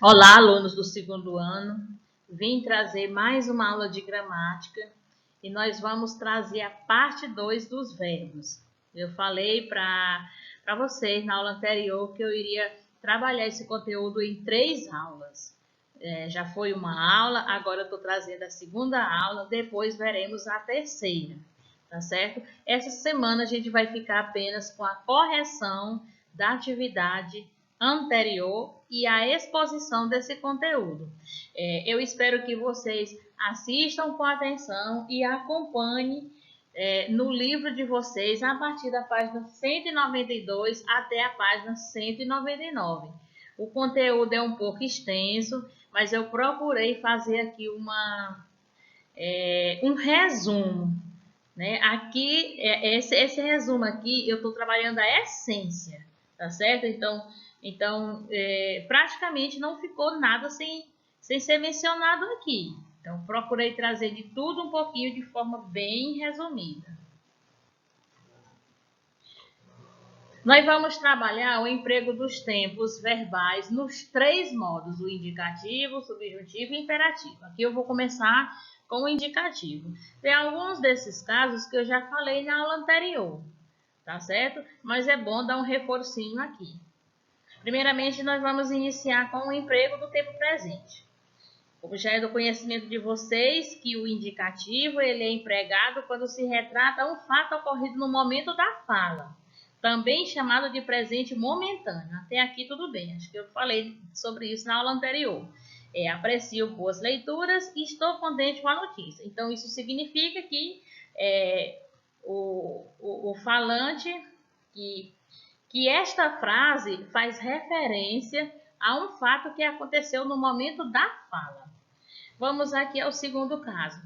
Olá, alunos do segundo ano. Vim trazer mais uma aula de gramática e nós vamos trazer a parte 2 dos verbos. Eu falei para vocês na aula anterior que eu iria trabalhar esse conteúdo em 3 aulas. Já foi uma aula, agora eu estou trazendo a segunda aula, depois veremos a terceira, tá certo? Essa semana a gente vai ficar apenas com a correção da atividade anterior e a exposição desse conteúdo. Eu espero que vocês assistam com atenção e acompanhem no livro de vocês a partir da página 192 até a página 199. O conteúdo é um pouco extenso, mas eu procurei fazer aqui um resumo, né? Aqui, esse resumo aqui, eu estou trabalhando a essência, tá certo? Então praticamente não ficou nada sem ser mencionado aqui. Então, procurei trazer de tudo um pouquinho de forma bem resumida. Nós vamos trabalhar o emprego dos tempos verbais nos 3 modos, o indicativo, o subjuntivo e o imperativo. Aqui eu vou começar com o indicativo. Tem alguns desses casos que eu já falei na aula anterior, tá certo? Mas é bom dar um reforcinho aqui. Primeiramente, nós vamos iniciar com o emprego do tempo presente. Como já é do conhecimento de vocês que o indicativo ele é empregado quando se retrata um fato ocorrido no momento da fala, também chamado de presente momentâneo. Até aqui tudo bem, acho que eu falei sobre isso na aula anterior. Aprecio boas leituras e estou contente com a notícia. Então, isso significa que o falante, que esta frase faz referência a um fato que aconteceu no momento da fala. Vamos aqui ao segundo caso.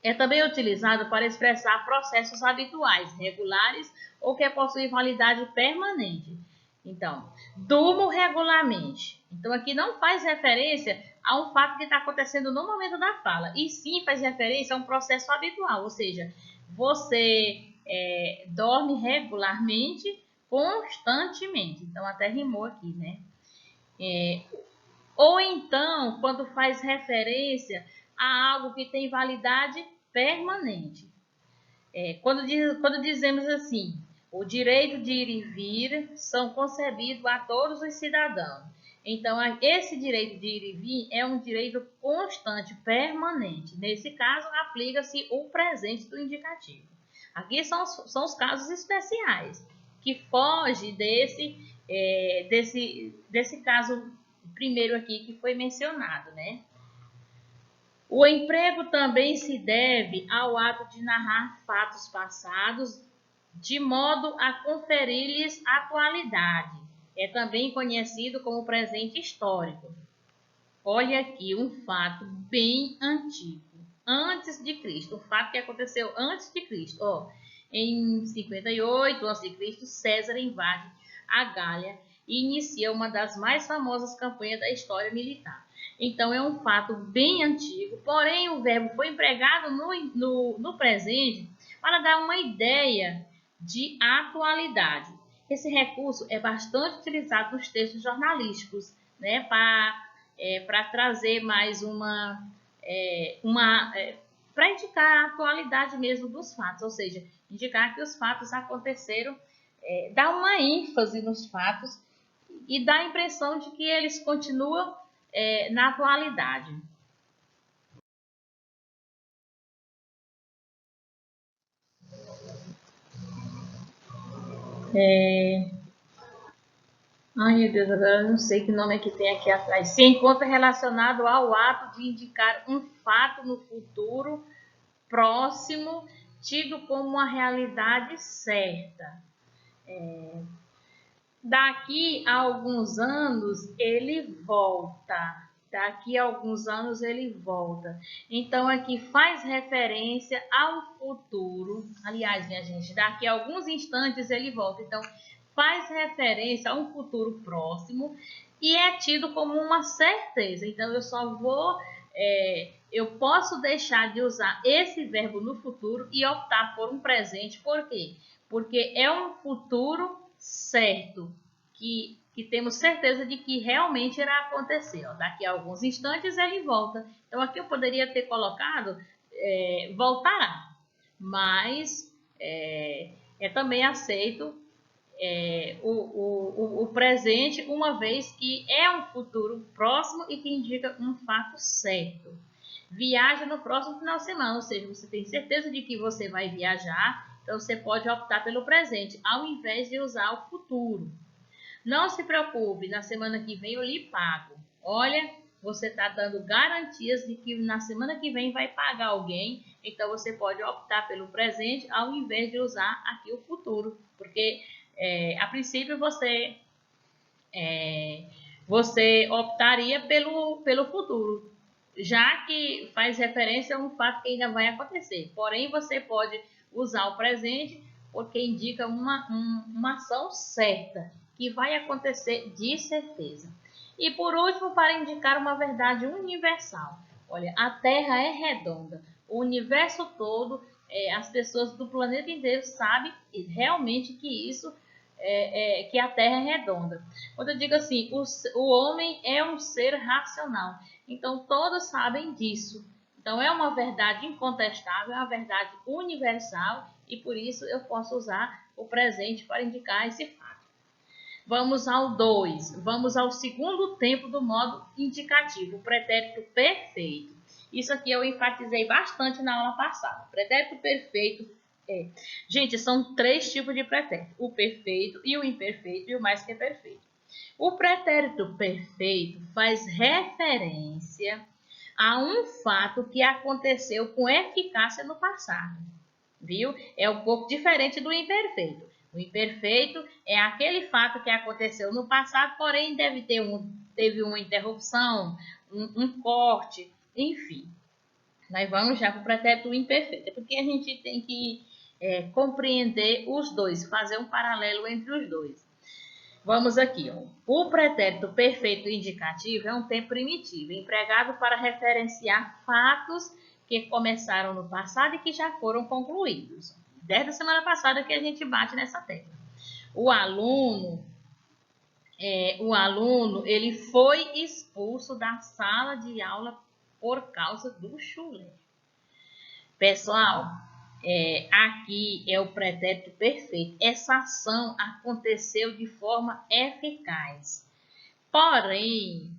É também utilizado para expressar processos habituais, regulares ou que possuem validade permanente. Então, durmo regularmente. Então, aqui não faz referência a um fato que está acontecendo no momento da fala, e sim faz referência a um processo habitual, ou seja, você dorme regularmente, constantemente. Então, até rimou aqui, né? Ou então, quando faz referência a algo que tem validade permanente. Quando dizemos assim, o direito de ir e vir são concebidos a todos os cidadãos. Então, esse direito de ir e vir é um direito constante, permanente. Nesse caso, aplica-se o presente do indicativo. Aqui são os casos especiais, que foge desse caso primeiro aqui que foi mencionado, né? O emprego também se deve ao ato de narrar fatos passados de modo a conferir-lhes atualidade. É também conhecido como presente histórico. Olha aqui um fato bem antigo, antes de Cristo, um fato que aconteceu antes de Cristo. Em 58 a.C., César invade a Gália e inicia uma das mais famosas campanhas da história militar. Então, é um fato bem antigo, porém o verbo foi empregado no presente para dar uma ideia de atualidade. Esse recurso é bastante utilizado nos textos jornalísticos, né, para trazer mais para indicar a atualidade mesmo dos fatos, ou seja, indicar que os fatos aconteceram, dá uma ênfase nos fatos e dá a impressão de que eles continuam na atualidade. Ai, meu Deus, agora eu não sei que nome é que tem aqui atrás. Se encontra relacionado ao ato de indicar um fato no futuro próximo, tido como uma realidade certa. Daqui a alguns anos ele volta. Daqui a alguns anos ele volta. Então, aqui faz referência ao futuro. Aliás, minha gente, daqui a alguns instantes ele volta. Então, faz referência a um futuro próximo e é tido como uma certeza. Então, eu posso deixar de usar esse verbo no futuro e optar por um presente. Por quê? Porque é um futuro certo, que que temos certeza de que realmente irá acontecer. Ó, daqui a alguns instantes ele volta. Então aqui eu poderia ter colocado voltará, mas é também aceito o presente, uma vez que é um futuro próximo e que indica um fato certo. Viaja no próximo final de semana, ou seja, você tem certeza de que você vai viajar, então você pode optar pelo presente, ao invés de usar o futuro. Não se preocupe, na semana que vem eu lhe pago. Olha, você está dando garantias de que na semana que vem vai pagar alguém, então você pode optar pelo presente ao invés de usar aqui o futuro, porque a princípio você optaria pelo futuro, já que faz referência a um fato que ainda vai acontecer. Porém, você pode usar o presente porque indica uma ação certa, que vai acontecer de certeza. E por último, para indicar uma verdade universal. Olha, a Terra é redonda. O universo todo, as pessoas do planeta inteiro sabem realmente que isso que a Terra é redonda. Quando eu digo assim, o homem é um ser racional. Então, todos sabem disso. Então, é uma verdade incontestável, é uma verdade universal e por isso eu posso usar o presente para indicar esse fato. Vamos ao 2. Vamos ao segundo tempo do modo indicativo, o pretérito perfeito. Isso aqui eu enfatizei bastante na aula passada. O pretérito perfeito Gente, são 3 tipos de pretérito. O perfeito e o imperfeito e o mais que perfeito. O pretérito perfeito faz referência a um fato que aconteceu com eficácia no passado. Viu? É um pouco diferente do imperfeito. O imperfeito é aquele fato que aconteceu no passado, porém teve uma interrupção, um corte, enfim. Nós vamos já para o pretérito imperfeito. É porque a gente tem que compreender os dois, fazer um paralelo entre os dois. Vamos aqui, ó. O pretérito perfeito indicativo é um tempo primitivo, empregado para referenciar fatos que começaram no passado e que já foram concluídos. Desde a semana passada que a gente bate nessa tecla. O aluno, ele foi expulso da sala de aula por causa do chulé. Pessoal, aqui é o pretérito perfeito. Essa ação aconteceu de forma eficaz. Porém,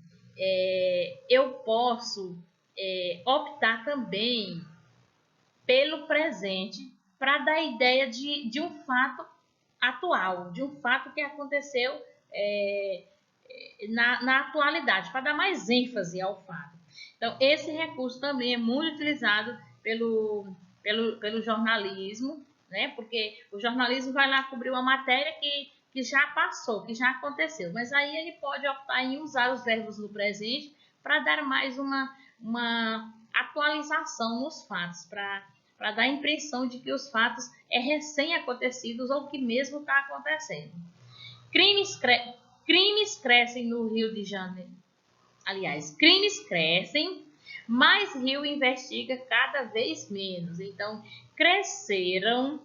eu posso optar também pelo presente para dar ideia de um fato atual, de um fato que aconteceu na atualidade, para dar mais ênfase ao fato. Então, esse recurso também é muito utilizado pelo jornalismo, né? Porque o jornalismo vai lá cobrir uma matéria que já passou, que já aconteceu. Mas aí ele pode optar em usar os verbos no presente para dar mais uma atualização nos fatos, para dar a impressão de que os fatos recém-acontecidos ou que mesmo está acontecendo. Crimes crescem no Rio de Janeiro. Aliás, crimes crescem, mas Rio investiga cada vez menos. Então, cresceram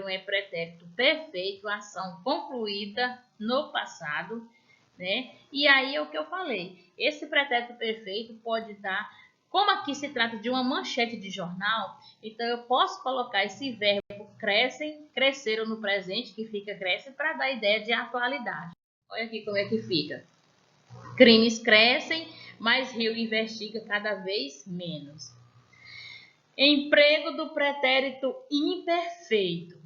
é pretérito perfeito, ação concluída no passado, né? E aí é o que eu falei. Esse pretérito perfeito pode dar, como aqui se trata de uma manchete de jornal, então eu posso colocar esse verbo cresceram no presente, que fica cresce, para dar ideia de atualidade. Olha aqui como é que fica. Crimes crescem, mas Rio investiga cada vez menos. Emprego do pretérito imperfeito,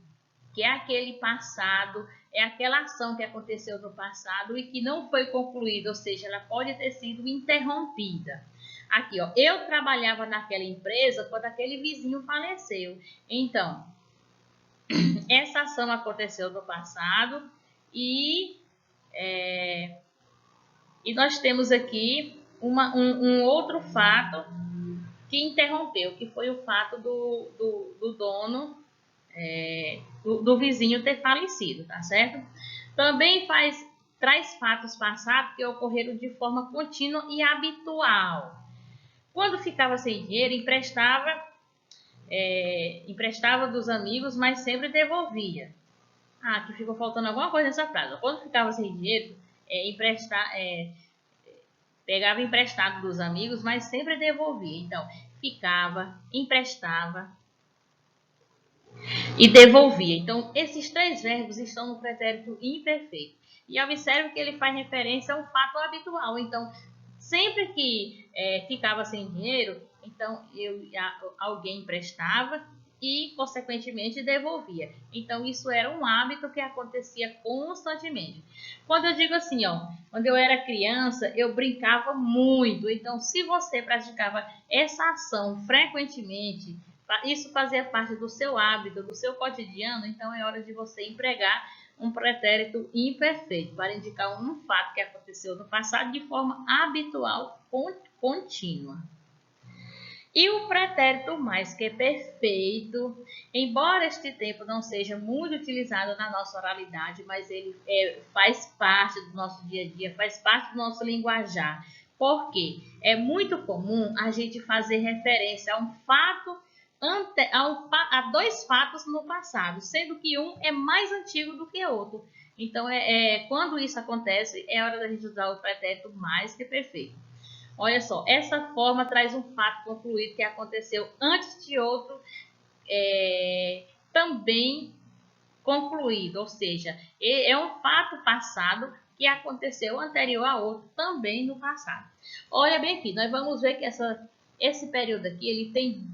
que é aquele passado, é aquela ação que aconteceu no passado e que não foi concluída, ou seja, ela pode ter sido interrompida. Aqui, ó, eu trabalhava naquela empresa quando aquele vizinho faleceu. Então, essa ação aconteceu no passado e nós temos aqui um outro fato que interrompeu, que foi o fato do dono, do vizinho ter falecido, tá certo? Também traz fatos passados que ocorreram de forma contínua e habitual. Quando ficava sem dinheiro, emprestava dos amigos, mas sempre devolvia. Aqui ficou faltando alguma coisa nessa frase. Quando ficava sem dinheiro, pegava emprestado dos amigos, mas sempre devolvia. Então, ficava, emprestava e devolvia. Então, esses três verbos estão no pretérito imperfeito. E observe que ele faz referência a um fato habitual. Então, sempre que ficava sem dinheiro, então alguém emprestava e, consequentemente, devolvia. Então, isso era um hábito que acontecia constantemente. Quando eu digo assim, ó, quando eu era criança, eu brincava muito. Então, se você praticava essa ação frequentemente, isso fazia parte do seu hábito, do seu cotidiano, então é hora de você empregar um pretérito imperfeito para indicar um fato que aconteceu no passado de forma habitual, contínua. E o pretérito mais que perfeito, embora este tempo não seja muito utilizado na nossa oralidade, mas ele faz parte do nosso dia a dia, faz parte do nosso linguajar. Porque é muito comum a gente fazer referência a um fato, a dois fatos no passado, sendo que um é mais antigo do que o outro. Então, quando isso acontece, é hora da gente usar o pretérito mais que perfeito. Olha só, essa forma traz um fato concluído que aconteceu antes de outro também concluído, ou seja, é um fato passado que aconteceu anterior a outro também no passado. Olha bem aqui, nós vamos ver que esse período aqui, ele tem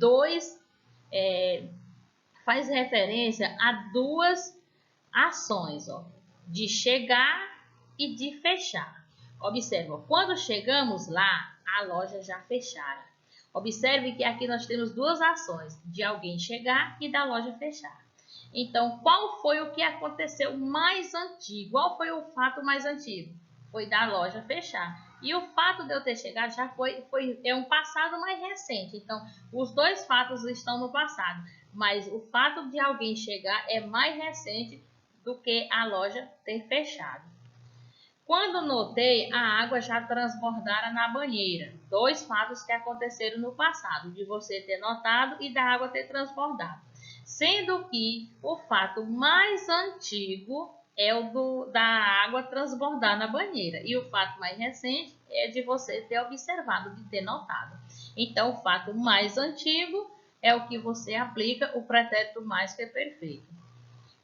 faz referência a duas ações, ó, de chegar e de fechar. Observa, quando chegamos lá, a loja já fechara. Observe que aqui nós temos duas ações, de alguém chegar e da loja fechar. Então, qual foi o que aconteceu mais antigo? Qual foi o fato mais antigo? Foi da loja fechar. E o fato de eu ter chegado já é um passado mais recente. Então, os dois fatos estão no passado. Mas o fato de alguém chegar é mais recente do que a loja ter fechado. Quando notei, a água já transbordara na banheira. Dois fatos que aconteceram no passado, de você ter notado e da água ter transbordado. Sendo que o fato mais antigo é o da água transbordar na banheira. E o fato mais recente é de você ter observado, de ter notado. Então, o fato mais antigo é o que você aplica o pretérito mais que perfeito.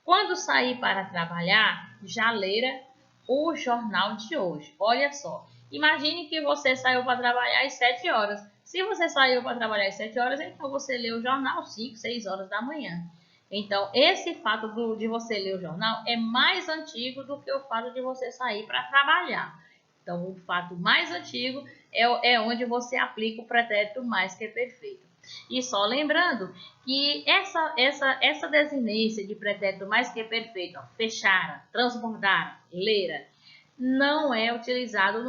Quando saí para trabalhar, já lera o jornal de hoje. Olha só, imagine que você saiu para trabalhar às 7 horas. Se você saiu para trabalhar às 7 horas, então você lê o jornal 5, 6 horas da manhã. Então, esse fato de você ler o jornal é mais antigo do que o fato de você sair para trabalhar. Então, o fato mais antigo é onde você aplica o pretérito mais que perfeito. E só lembrando que essa desinência de pretérito mais que perfeito, ó, fechara, transbordara, lera, não é utilizado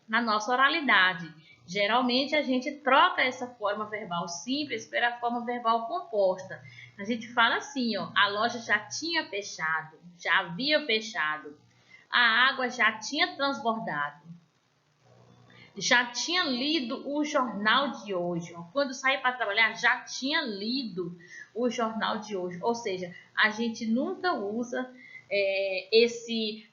na nossa oralidade. Geralmente a gente troca essa forma verbal simples pela forma verbal composta. A gente fala assim, ó, a loja já tinha fechado, já havia fechado, a água já tinha transbordado. Já tinha lido o jornal de hoje. Quando saí para trabalhar, já tinha lido o jornal de hoje. Ou seja, a gente nunca usa esse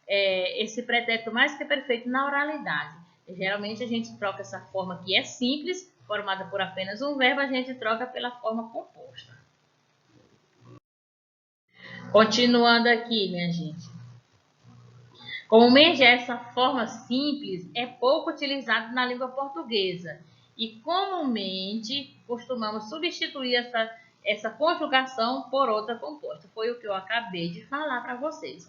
pretérito mais que perfeito na oralidade. Geralmente a gente troca essa forma que é simples, formada por apenas um verbo, a gente troca pela forma composta. Continuando aqui, minha gente. Comumente, essa forma simples é pouco utilizada na língua portuguesa e comumente costumamos substituir essa conjugação por outra composta. Foi o que eu acabei de falar para vocês.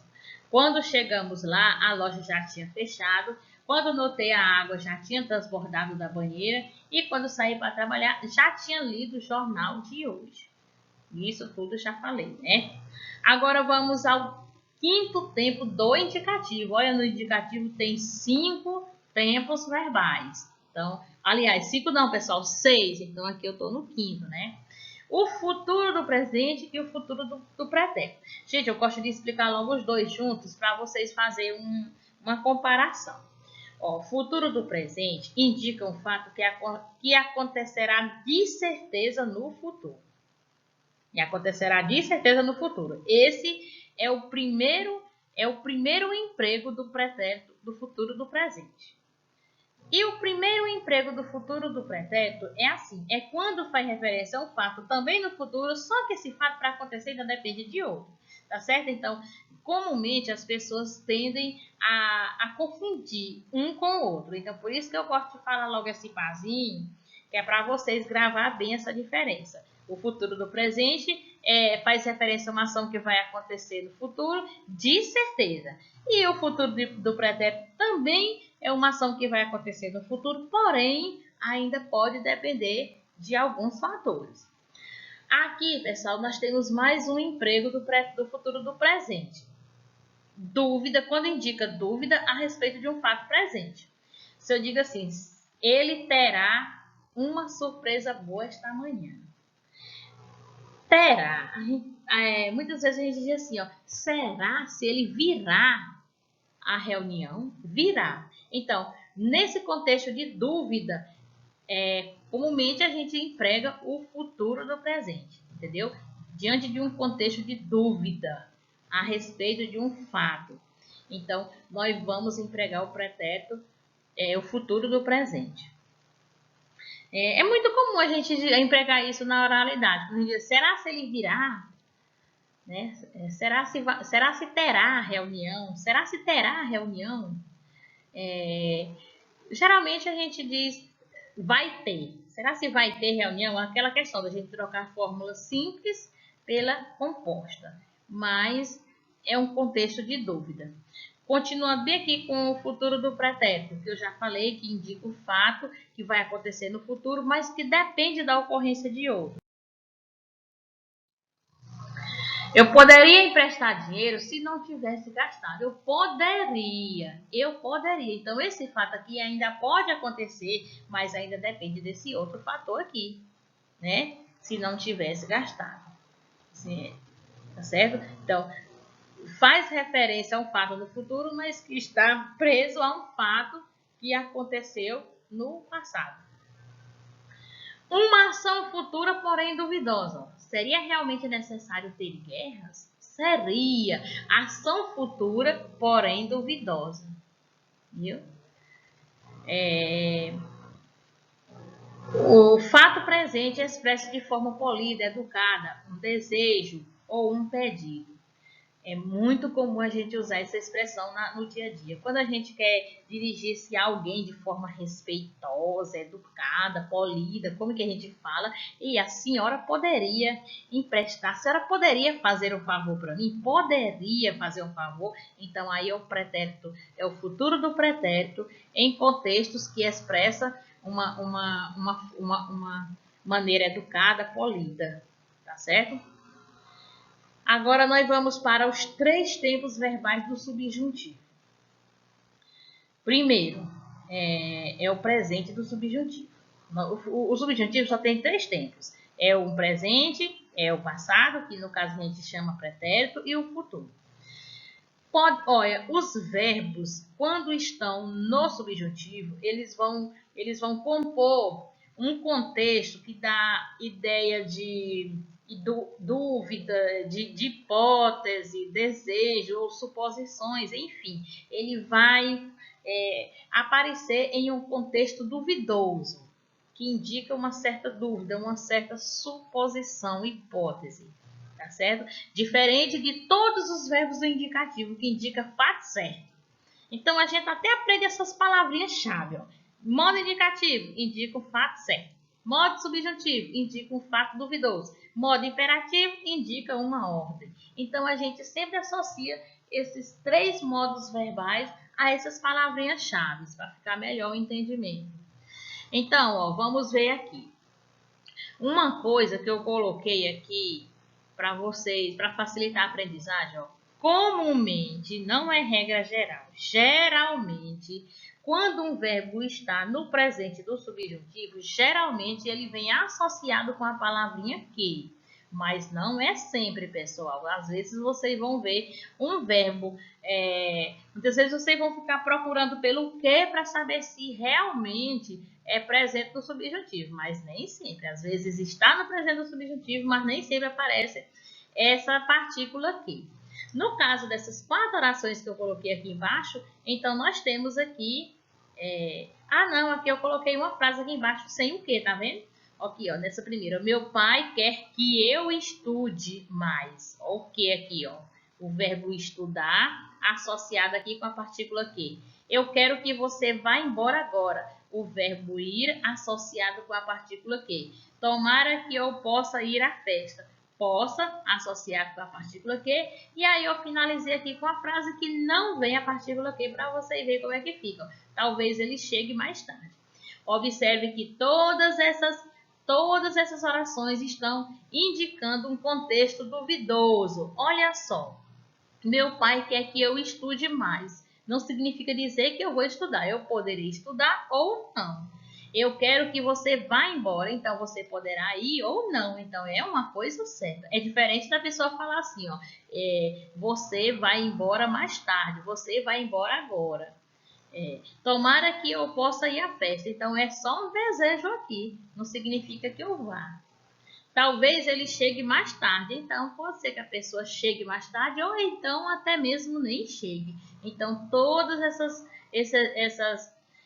Quando chegamos lá, a loja já tinha fechado. Quando notei, a água já tinha transbordado da banheira. E quando saí para trabalhar, já tinha lido o jornal de hoje. Isso tudo já falei, né? Agora vamos ao quinto tempo do indicativo. Olha, no indicativo tem 5 tempos verbais. Então, aliás, 5 não, pessoal, 6. Então, aqui eu estou no quinto, né? O futuro do presente e o futuro do pretérito. Gente, eu gosto de explicar logo os dois juntos para vocês fazerem uma comparação. Ó, o futuro do presente indica um fato que acontecerá de certeza no futuro. E acontecerá de certeza no futuro. Esse é o primeiro é o primeiro emprego do pretérito do futuro do presente. E o primeiro emprego do futuro do pretérito é assim, é quando faz referência a um fato também no futuro, só que esse fato para acontecer ainda depende de outro, tá certo? Então, comumente as pessoas tendem a confundir um com o outro. Então, por isso que eu gosto de falar logo esse pazinho, que é para vocês gravar bem essa diferença. O futuro do presente faz referência a uma ação que vai acontecer no futuro, de certeza. E o futuro do pretérito também é uma ação que vai acontecer no futuro, porém, ainda pode depender de alguns fatores. Aqui, pessoal, nós temos mais um emprego do futuro do presente. Dúvida, quando indica dúvida a respeito de um fato presente. Se eu digo assim, ele terá uma surpresa boa esta manhã. Terá. Muitas vezes a gente diz assim, ó, será se ele virá a reunião? Virá. Então, nesse contexto de dúvida, comumente a gente emprega o futuro do presente, entendeu? Diante de um contexto de dúvida a respeito de um fato. Então, nós vamos empregar o pretérito, o futuro do presente. É muito comum a gente empregar isso na oralidade. A gente diz, será se ele virá? Né? Será se terá reunião? Será se terá reunião? Geralmente a gente diz vai ter. Será se vai ter reunião? Aquela questão da gente trocar a fórmula simples pela composta. Mas é um contexto de dúvida. Continuando bem aqui com o futuro do pretérito, que eu já falei que indica o fato que vai acontecer no futuro, mas que depende da ocorrência de outro. Eu poderia emprestar dinheiro se não tivesse gastado. Eu poderia. Então, esse fato aqui ainda pode acontecer, mas ainda depende desse outro fator aqui, né? Se não tivesse gastado. Sim, tá certo? Então, faz referência a um fato do futuro, mas que está preso a um fato que aconteceu no passado. Uma ação futura, porém duvidosa. Seria realmente necessário ter guerras? Seria. Ação futura, porém duvidosa. Viu? O fato presente é expresso de forma polida, educada, um desejo ou um pedido. É muito comum a gente usar essa expressão no dia a dia. Quando a gente quer dirigir-se a alguém de forma respeitosa, educada, polida, como que a gente fala? E a senhora poderia emprestar, a senhora poderia fazer um favor para mim? Poderia fazer um favor? Então aí é o pretérito, é o futuro do pretérito em contextos que expressa uma maneira educada, polida, tá certo? Agora nós vamos para os 3 tempos verbais do subjuntivo. Primeiro, é o presente do subjuntivo. O subjuntivo só tem 3 tempos. É o presente, é o passado, que no caso a gente chama pretérito, e o futuro. Olha, os verbos, quando estão no subjuntivo, eles vão compor um contexto que dá ideia de dúvida, de hipótese, desejo ou suposições, enfim. Ele vai aparecer em um contexto duvidoso, que indica uma certa dúvida, uma certa suposição, hipótese. Tá certo? Diferente de todos os verbos do indicativo, que indica fato certo. Então, a gente até aprende essas palavrinhas-chave. Modo indicativo indica um fato certo. Modo subjuntivo indica um fato duvidoso. Modo imperativo indica uma ordem. Então, a gente sempre associa esses 3 modos verbais a essas palavrinhas-chave, para ficar melhor o entendimento. Então, vamos ver aqui. Uma coisa que eu coloquei aqui para vocês, para facilitar a aprendizagem, comumente, não é regra geral, geralmente, quando um verbo está no presente do subjuntivo, geralmente ele vem associado com a palavrinha que. Mas não é sempre, pessoal. Às vezes vocês vão ver um verbo, muitas vezes vocês vão ficar procurando pelo que para saber se realmente é presente no subjuntivo, mas nem sempre. Às vezes está no presente do subjuntivo, mas nem sempre aparece essa partícula aqui. No caso dessas 4 orações que eu coloquei aqui embaixo, então nós temos aqui... não, aqui eu coloquei uma frase aqui embaixo sem o que, tá vendo? Aqui, ó, nessa primeira. Meu pai quer que eu estude mais. O que aqui, ó? O verbo estudar associado aqui com a partícula que. Eu quero que você vá embora agora. O verbo ir associado com a partícula que. Tomara que eu possa ir à festa. Possa associado com a partícula que. E aí eu finalizei aqui com a frase que não vem a partícula que para você ver como é que fica. Talvez ele chegue mais tarde. Observe que todas essas orações estão indicando um contexto duvidoso. Olha só, meu pai quer que eu estude mais. Não significa dizer que eu vou estudar. Eu poderia estudar ou não. Eu quero que você vá embora, então você poderá ir ou não. Então é uma coisa certa. É diferente da pessoa falar assim, ó, você vai embora mais tarde, você vai embora agora. Tomara que eu possa ir à festa. Então é só um desejo aqui, não significa que eu vá. Talvez ele chegue mais tarde, então pode ser que a pessoa chegue mais tarde ou então até mesmo nem chegue. Então todas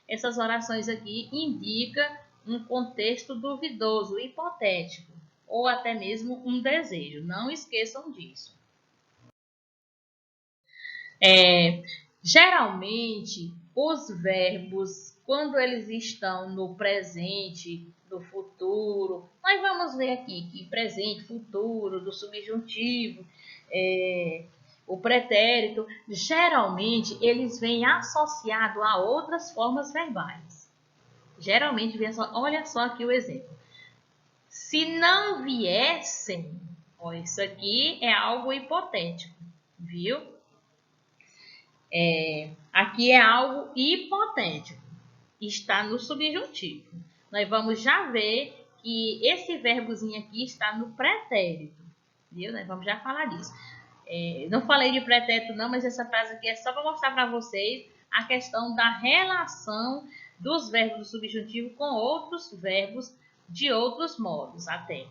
essas orações aqui indicam um contexto duvidoso, hipotético, ou até mesmo um desejo. Não esqueçam disso. Geralmente, os verbos, quando eles estão no presente, no futuro, nós vamos ver aqui que presente, futuro, do subjuntivo, o pretérito, geralmente eles vêm associados a outras formas verbais. Geralmente, olha só aqui o exemplo. Se não viessem, ó, isso aqui é algo hipotético, viu? Aqui é algo hipotético, está no subjuntivo. Nós vamos já ver que esse verbozinho aqui está no pretérito, viu? Nós vamos já falar disso. Não falei de pretérito não, mas essa frase aqui é só para mostrar para vocês a questão da relação dos verbos do subjuntivo com outros verbos de outros modos até.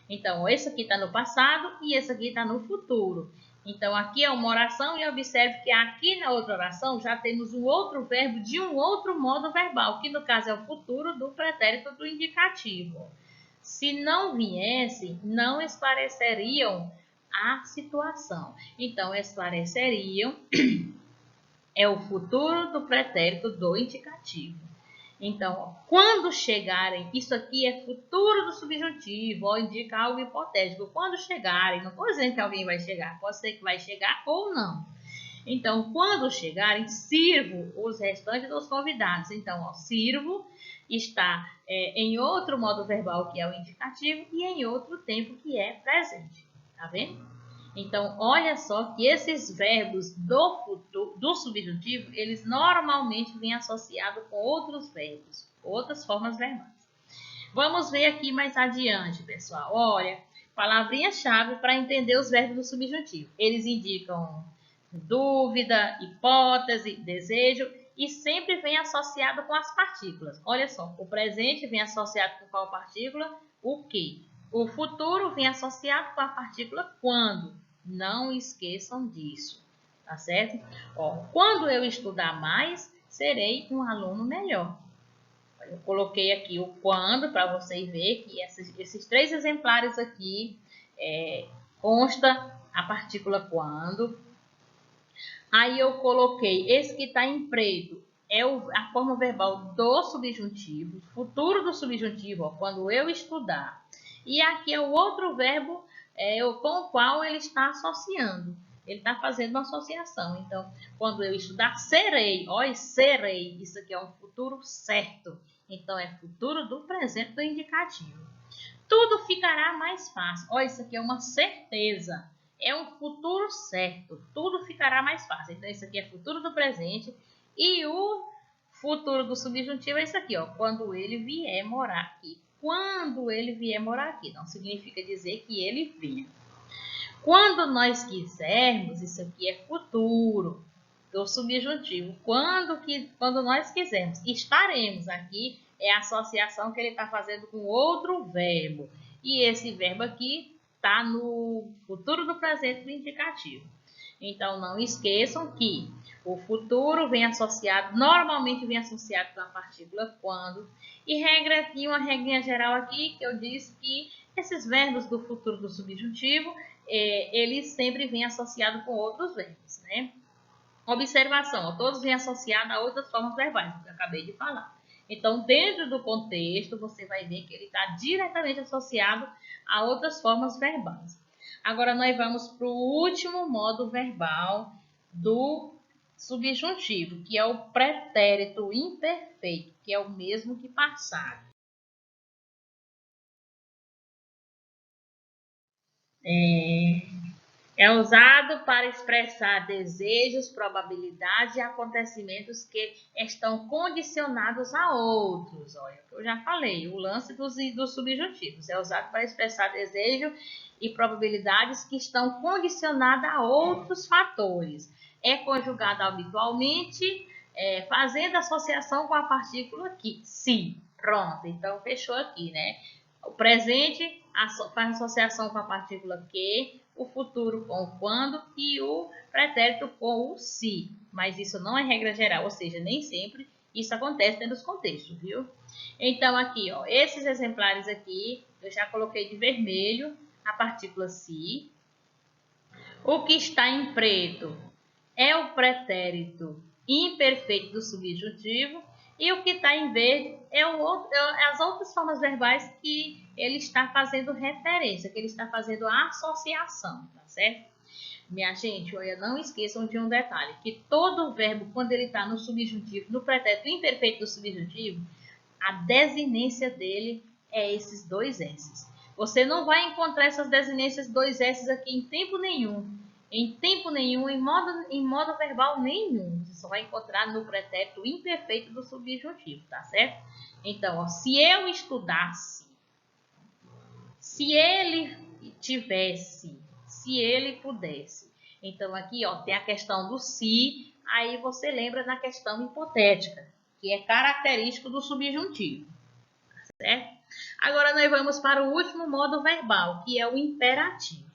Então, esse aqui está no passado e esse aqui está no futuro. Então, aqui é uma oração e observe que aqui na outra oração já temos um outro verbo de um outro modo verbal, que no caso é o futuro do pretérito do indicativo. Se não viessem, não esclareceriam a situação. Então, esclareceriam é o futuro do pretérito do indicativo. Então, quando chegarem, isso aqui é futuro do subjuntivo, ou indica algo hipotético. Quando chegarem, não estou dizendo que alguém vai chegar, pode ser que vai chegar ou não. Então, quando chegarem, sirvo os restantes dos convidados. Então, ó, sirvo está em outro modo verbal, que é o indicativo, e em outro tempo, que é presente. Tá vendo? Então, olha só que esses verbos do subjuntivo, eles normalmente vêm associados com outros verbos, outras formas verbais. Vamos ver aqui mais adiante, pessoal. Olha, palavrinha-chave para entender os verbos do subjuntivo. Eles indicam dúvida, hipótese, desejo e sempre vem associado com as partículas. Olha só, o presente vem associado com qual partícula? O que? O futuro vem associado com a partícula quando. Não esqueçam disso, tá certo? Ó, quando eu estudar mais, serei um aluno melhor. Eu coloquei aqui o quando para vocês verem que esses 3 exemplares aqui consta a partícula quando. Aí eu coloquei esse que está em preto, é a forma verbal do subjuntivo, futuro do subjuntivo, ó, quando eu estudar. E aqui é o outro verbo com o qual ele está associando. Ele está fazendo uma associação. Então, quando eu estudar, serei. Olha, serei. Isso aqui é um futuro certo. Então, é futuro do presente do indicativo. Tudo ficará mais fácil. Olha, isso aqui é uma certeza. É um futuro certo. Tudo ficará mais fácil. Então, isso aqui é futuro do presente. E o futuro do subjuntivo é isso aqui, ó. Quando ele vier morar aqui. Quando ele vier morar aqui. Não significa dizer que ele venha. Quando nós quisermos, isso aqui é futuro do subjuntivo. Quando nós quisermos, estaremos aqui, é a associação que ele está fazendo com outro verbo. E esse verbo aqui está no futuro do presente do indicativo. Então, não esqueçam que o futuro vem associado, normalmente vem associado com a partícula quando. E uma regrinha geral aqui, que eu disse que esses verbos do futuro do subjuntivo, eles sempre vêm associados com outros verbos, né? Observação, todos vêm associados a outras formas verbais, que eu acabei de falar. Então, dentro do contexto, você vai ver que ele está diretamente associado a outras formas verbais. Agora, nós vamos para o último modo verbal do subjuntivo, que é o pretérito imperfeito, que é o mesmo que passado. É usado para expressar desejos, probabilidades e acontecimentos que estão condicionados a outros. Olha, eu já falei, o lance dos subjuntivos. É usado para expressar desejo e probabilidades que estão condicionadas a outros fatores. É conjugado habitualmente, fazendo associação com a partícula que, se. Pronto, então fechou aqui, né? O presente faz associação com a partícula que, o futuro com o quando e o pretérito com o se. Mas isso não é regra geral, ou seja, nem sempre isso acontece dentro dos contextos, viu? Então, aqui, ó, esses exemplares aqui, eu já coloquei de vermelho a partícula se. O que está em preto é o pretérito imperfeito do subjuntivo. E o que está em verde é as outras formas verbais que ele está fazendo referência, que ele está fazendo associação, tá certo? Minha gente, olha, não esqueçam de um detalhe, que todo verbo, quando ele está no subjuntivo, no pretérito imperfeito do subjuntivo, a desinência dele é esses dois S's. Você não vai encontrar essas desinências dois S's aqui em tempo nenhum. Em tempo nenhum, em modo verbal nenhum. Você só vai encontrar no pretérito imperfeito do subjuntivo, tá certo? Então, ó, se eu estudasse, se ele tivesse, se ele pudesse. Então, aqui, ó, tem a questão do se, aí você lembra na questão hipotética, que é característico do subjuntivo, certo? Agora, nós vamos para o último modo verbal, que é o imperativo.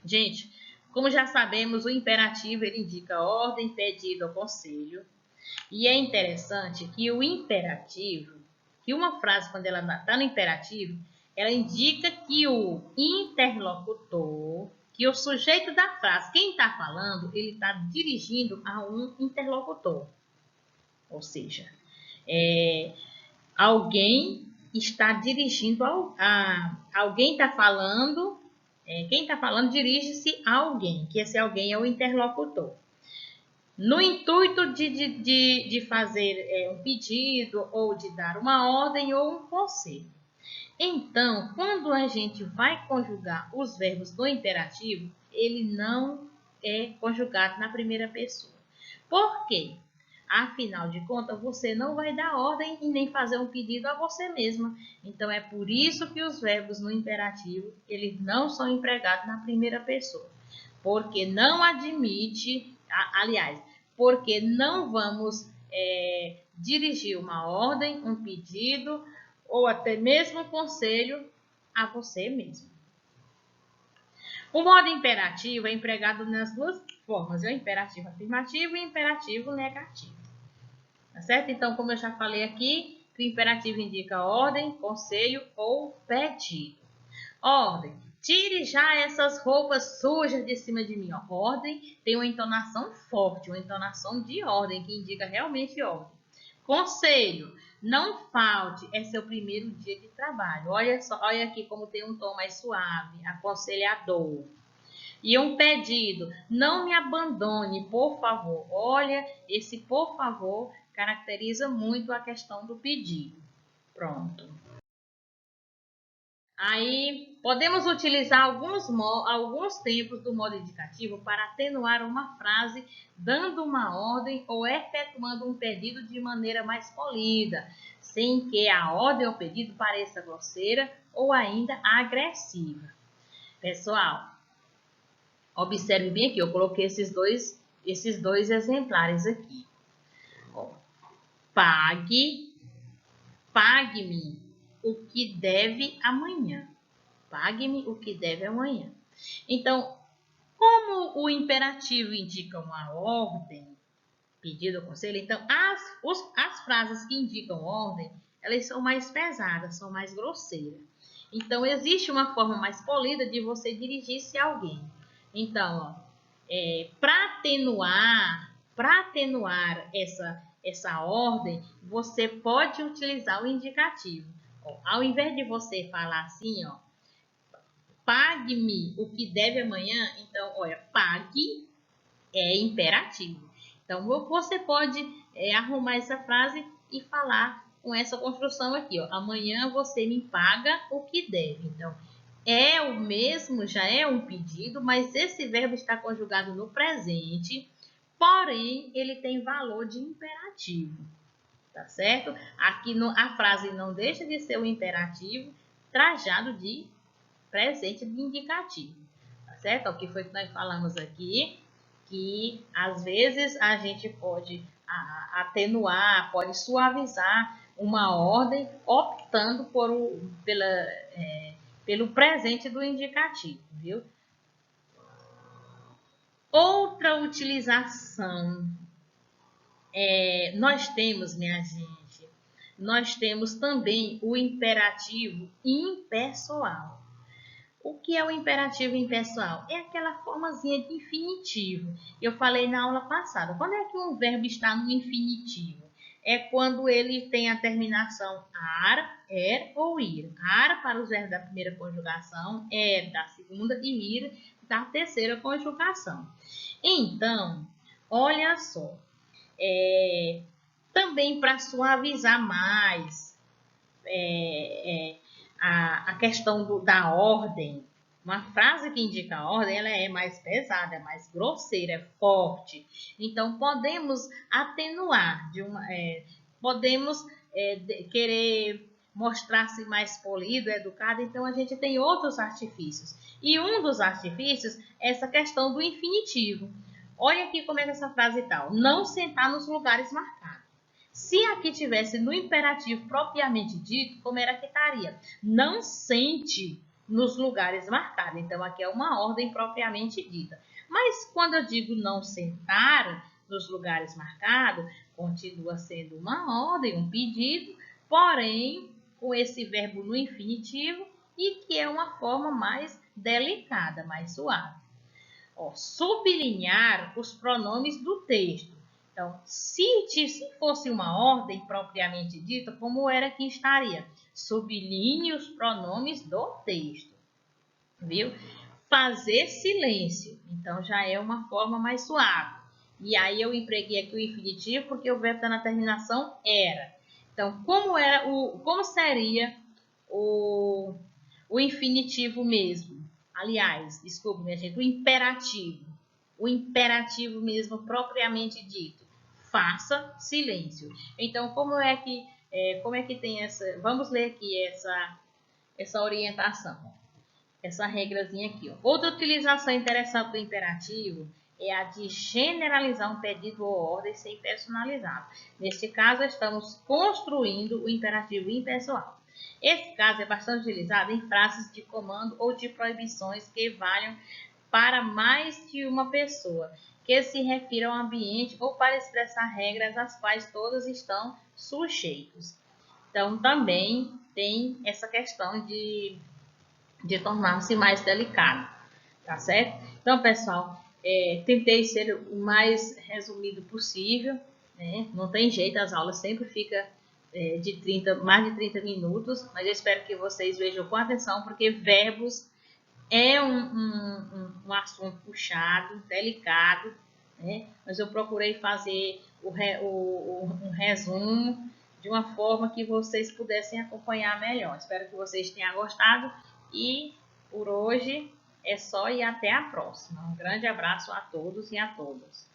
Gente, como já sabemos, o imperativo ele indica ordem, pedido ou conselho. E é interessante que o imperativo, que uma frase, quando ela está no imperativo, ela indica que o interlocutor, que o sujeito da frase, quem está falando, ele está dirigindo a um interlocutor. Ou seja, alguém está dirigindo alguém está falando, quem está falando dirige-se a alguém, que esse alguém é o interlocutor. No intuito de fazer um pedido, ou de dar uma ordem ou um conselho. Então, quando a gente vai conjugar os verbos no imperativo, ele não é conjugado na primeira pessoa. Por quê? Afinal de contas, você não vai dar ordem e nem fazer um pedido a você mesma. Então, é por isso que os verbos no imperativo, eles não são empregados na primeira pessoa. Porque não admite, aliás, porque não vamos dirigir uma ordem, um pedido ou até mesmo um conselho a você mesmo. O modo imperativo é empregado nas duas formas, o imperativo afirmativo e o imperativo negativo. Tá certo? Então, como eu já falei aqui, o imperativo indica ordem, conselho ou pedido. Ordem. Tire já essas roupas sujas de cima de mim. Ó. Ordem tem uma entonação forte, uma entonação de ordem, que indica realmente ordem. Conselho. Não falte, é seu primeiro dia de trabalho. Olha só, olha aqui como tem um tom mais suave, aconselhador. E um pedido, não me abandone, por favor. Olha, esse por favor caracteriza muito a questão do pedido. Pronto. Aí, podemos utilizar alguns tempos do modo indicativo para atenuar uma frase, dando uma ordem ou efetuando um pedido de maneira mais polida, sem que a ordem ou pedido pareça grosseira ou ainda agressiva. Pessoal, observe bem aqui, eu coloquei esses dois exemplares aqui. Ó, pague-me o que deve amanhã. Pague-me o que deve amanhã. Então, Como o imperativo indica uma ordem, pedido ou conselho, então as frases que indicam ordem, elas são mais pesadas, são mais grosseiras. Então, existe uma forma mais polida de você dirigir-se a alguém. Então, para atenuar essa ordem, você pode utilizar o indicativo. Ó, ao invés de você falar assim, ó, pague-me o que deve amanhã, então, olha, pague é imperativo. Então, você pode arrumar essa frase e falar com essa construção aqui, ó. Amanhã você me paga o que deve. Então, é o mesmo, já é um pedido, mas esse verbo está conjugado no presente, porém, ele tem valor de imperativo, tá certo? Aqui a frase não deixa de ser um imperativo trajado de presente de indicativo, tá certo? O que foi que nós falamos aqui? Que às vezes a gente pode atenuar, pode suavizar uma ordem optando pelo presente do indicativo, viu? Outra utilização nós temos, minha gente, nós temos também o imperativo impessoal. O que é o imperativo impessoal? É aquela formazinha de infinitivo. Eu falei na aula passada. Quando é que um verbo está no infinitivo? É quando ele tem a terminação ar, er ou ir. Ar para os verbos da primeira conjugação, er da segunda e ir da terceira conjugação. Então, olha só. Também para suavizar mais a questão da ordem, uma frase que indica a ordem, ela é mais pesada, é mais grosseira, é forte. Então, podemos atenuar, podemos querer mostrar-se mais polido, educado, então a gente tem outros artifícios. E um dos artifícios é essa questão do infinitivo. Olha aqui como é que essa frase está. Não sentar nos lugares marcados. Se aqui tivesse no imperativo propriamente dito, como era que estaria? Não sente nos lugares marcados. Então, aqui é uma ordem propriamente dita. Mas quando eu digo não sentar nos lugares marcados, continua sendo uma ordem, um pedido, porém, com esse verbo no infinitivo e que é uma forma mais delicada, mais suave. Ó, sublinhar os pronomes do texto. Então, se fosse uma ordem propriamente dita, como era que estaria? Sublinhe os pronomes do texto, viu? Fazer silêncio, então já é uma forma mais suave. E aí eu empreguei aqui o infinitivo porque o verbo está na terminação era. Então, como seria o infinitivo mesmo? Aliás, desculpa, minha gente, o imperativo. O imperativo mesmo propriamente dito. Faça silêncio. Então, como é que tem essa... Vamos ler aqui essa orientação. Essa regrazinha aqui. Ó. Outra utilização interessante do imperativo é a de generalizar um pedido ou ordem sem personalizar. Neste caso, estamos construindo o imperativo impessoal. Esse caso é bastante utilizado em frases de comando ou de proibições que valham para mais de uma pessoa, que se refiram ao ambiente ou para expressar regras às quais todos estão sujeitos. Então, também tem essa questão de tornar-se mais delicado, tá certo? Então, pessoal, tentei ser o mais resumido possível, né? Não tem jeito, as aulas sempre ficam mais de 30 minutos, mas eu espero que vocês vejam com atenção, porque verbos é um assunto puxado, delicado, né? Mas eu procurei fazer um resumo de uma forma que vocês pudessem acompanhar melhor. Espero que vocês tenham gostado e por hoje é só e até a próxima. Um grande abraço a todos e a todas.